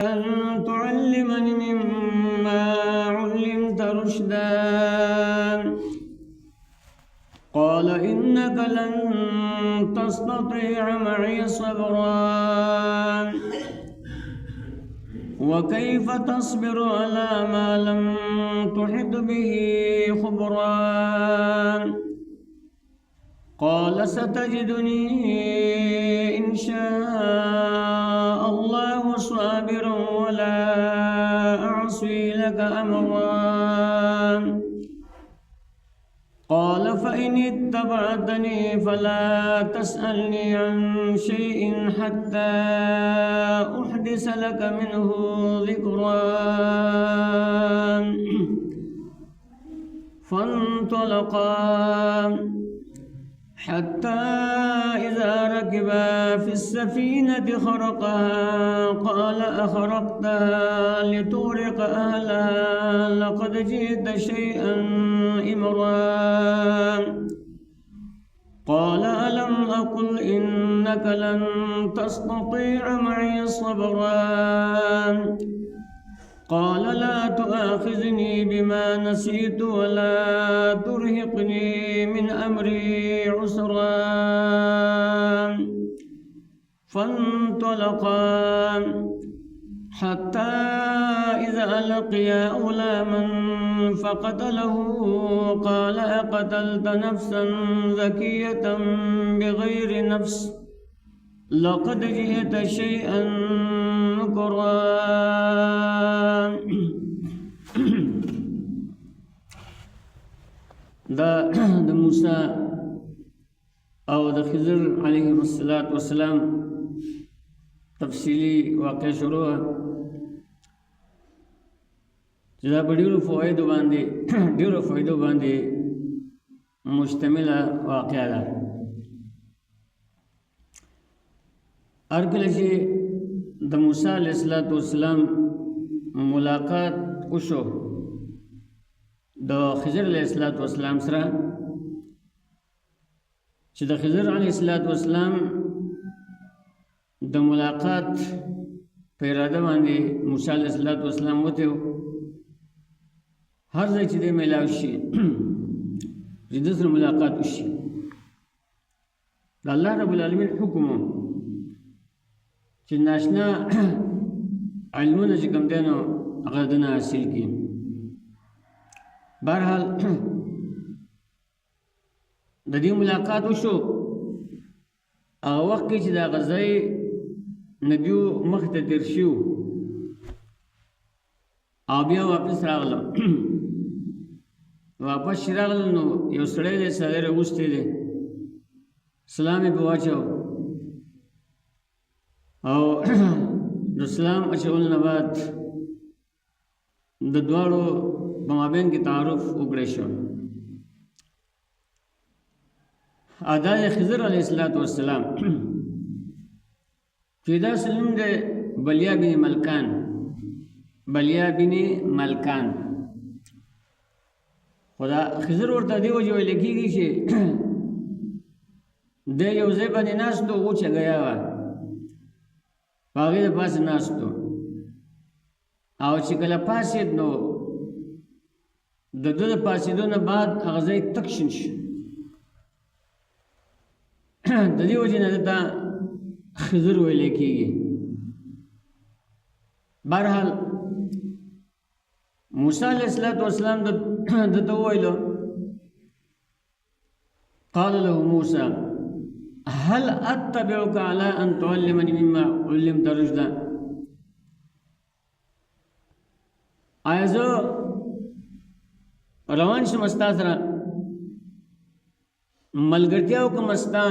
أن تعلمني مما علمت رشدا قال إنك لن تستطيع معي صبرا وكيف تصبر على ما لم تحط به خبرا قال ستجدني إن شاء الله صابرا ولا أعصي لك أمرا قال فإن اتبعتني فلا تسألني عن شيء حتى أحدث لك منه ذكرا فانطلقا حتى إذا ركبا في السفينة خرقها قال أخرقتها لتغرق أهلها لقد جئت شيئا إمرا قال ألم أقل إنك لن تستطيع معي صبرا قال لا تؤاخذني بما نسيت ولا ترهقني من أمري عسرا فانطلقا حتى إذا لقيا غلاما فقتله قال أقتلت نفسا زكية بغير نفس لقد جئت شيئا نكرا د موسی او د خضر علیه السلام تفصیلی واقع شروع چې دا په ډېرو فوایدو باندې مشتمله واقعه ده. هر کله چې د موسی علیه السلام ملاقات وشو د خضر علیه السلام سره، چې د خضر علیه السلام د ملاقات په اراده باندې موسی علیه السلام وته هر ځای چې د میلاو شي چې د سره ملاقات وشي، د الله رب العالمین حکم چې ناشنا علمونه چې کوم دی نو هغه دنه حاصل کړي. بهرحال د دې ملاقات وشو هغه وخت کې چې د هغه ځای نه دیو مخ ته تېر شو او بیا واپس راغلم. واپس چې راغلم نو یو سړی دی سړی راوستی دی، سلام یې پې واچو او د سلام اچولو نه بعد د دواړو په مابین کې تعارف وکړی شو. دا د خضر علیه السلام چې دا سلم دی بلیا بن ملکان خدا خضر ورته دی وجه ویل کېږي چې د یو ځای باندې ناستو غوچه ګیا وه، په هغې د پاسه ناستو او چې کله پاسېد نو د ده د پاسېدو نه بعد هغه ځای تک شین شو. د دې وجې نه دته خضر ویلی کېږي. بهرحال موسی علیه السلام دته وویلو قال له موسی هل اتبعك على ان تعلمني مما علمت رشدا، آیا زه روان شم ستا سره ملګرتیا وکړم ستا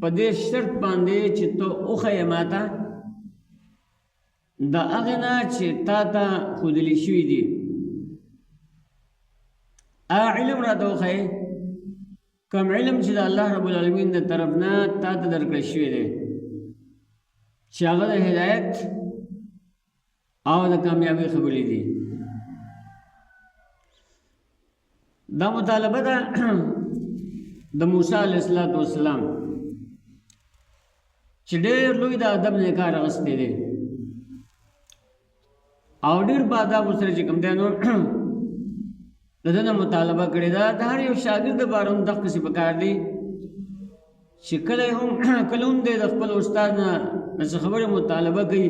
په دې شرط باندې چې ته وښیې ماته د هغې نه چې تا ته ښودلي شوي دي، هغه علم راته وښیې، کوم علم چې د الله رب العالمین د طرف نه تا ته درکړی شوی دی چې هغه د هدایت او د کامیابۍ خبرې دي. دا مطالبه ده د موسی علیه السلام چې ډېر لوی د ادب نه کار اخیستی دی. او ډېر په آدابو سره چې کوم دی نو د ده نه مطالبه کړې ده. د هر یو شاګرد دپاره هم دغسې پکار دی چې کله هم دی د خپل استاد نه څه خبرې مطالبه کوي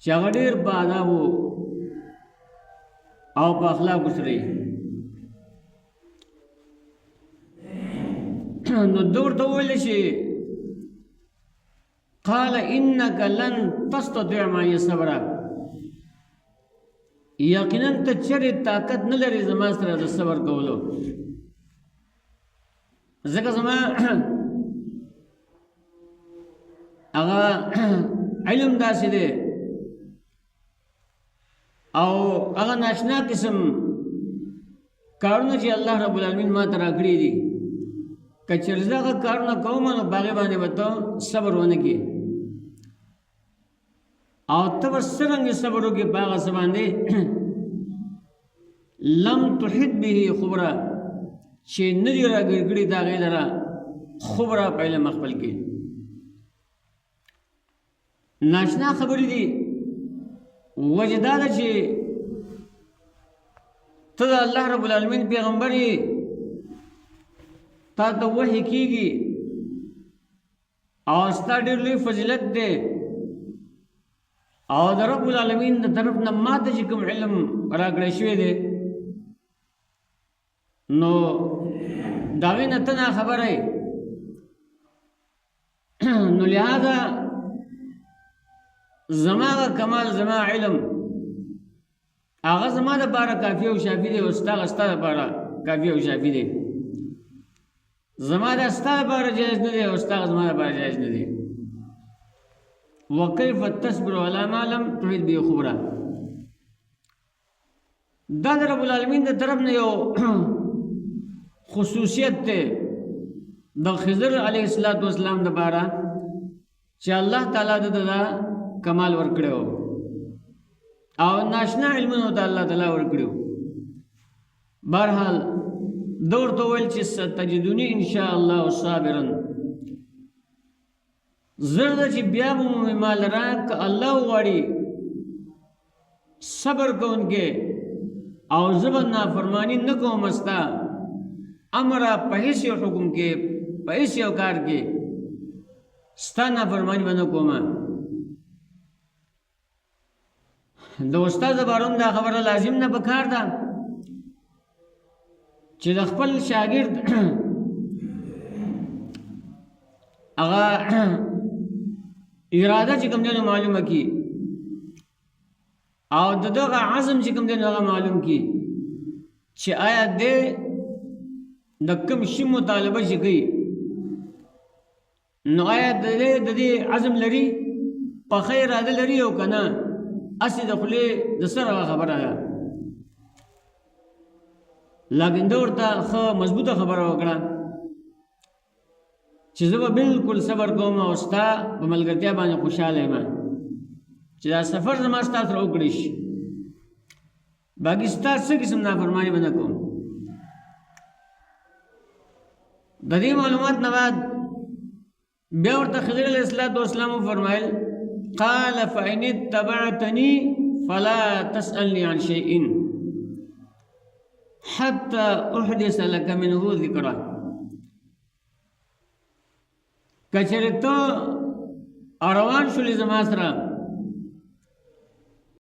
چې هغه ډېر په آدابو او په اخلاقو سره وي. نو ده ورته وویل چې قال انک لن تستطيع معي صبرا، یقینا ته چېرې طاقت نه لرې زما سره د صبر کولو، ځکه زما هغه علم داسې دی او هغه ناشنا قسم کارونه چې الله رب العالمین ما ته راکړي دي، که چېرې زه هغه کارونه کوم نو په هغې باندې به ته صبر ونه کړې او ته به څرنګې صبر وکړې په هغه څه باندې لم تحط به خبره چې نه دي راګیر کړي د هغې لره خبره په علم خپل کې. ناشنا خبرې دي، وجه دا ده چې ته د الله رب العالمین پیغمبر یې، تا ته وحی کېږي او ستا ډېر لوی فضیلت دی او د رب العالمین د طرف نه ما ته چې کوم علم راکړی شوی دی نو د هغې نه ته ناخبره یې. نو لہذا زما کمال زما علم هغه زما دپاره کافي او شافي دی او ستا دپاره کافي او شافي دی. زما دا ستا دپاره جایز نه دی او ستا زما دپاره جایز نه دی. وکیف تصبر علی ما لم تحط به خبره، دا د رب العالمین د طرف نه یو خصوصیت دی د خضر علیه السلام دپاره چې الله تعالی د دا کمال ورکړی و او ناشنا علمونو ته الله تعالی ورکړي و. بهرحال ده ورته وویل چې ستجدوني ان شاء الله صابرا، زر ده چې بیا به مو ما لره که الله وغواړي صبر کوونکی او زه به نافرماني نه کوم ستا امره په هېڅ یو حکم کې په هېڅ یو کار کې ستا نافرماني به نه کوم. د استاد دپاره هم دا خبره لازم نه پکار ده چې د خپل شاګرد هغه اراده چې کوم دی نو معلومه کړي او د دغه عزم چې کوم دی نو هغه معلوم کړي چې آیا دی د کوم شي مطالبه چې کوي نو آیا د دې عزم لري، پخه اراده لري او که نه اسې د خولې د سره خبره ده. لیکن ده ورته ښه مضبوطه خبره وکړه چې زه به بلکل صبر کوم او ستا په ملګرتیا باندې خوشحاله یم چې دا سفر زما ستا سره وکړی شي، باقي ستا څه قسم نافرماني به نه کوم. د دې معلومات نه بعد بیا ورته خضر علیه السلام وفرمایل قال فإن اتبعتني فلا تسألني عن شيء حتى أحدث لك منه ذكرا. کچره ته روان شولې زما سره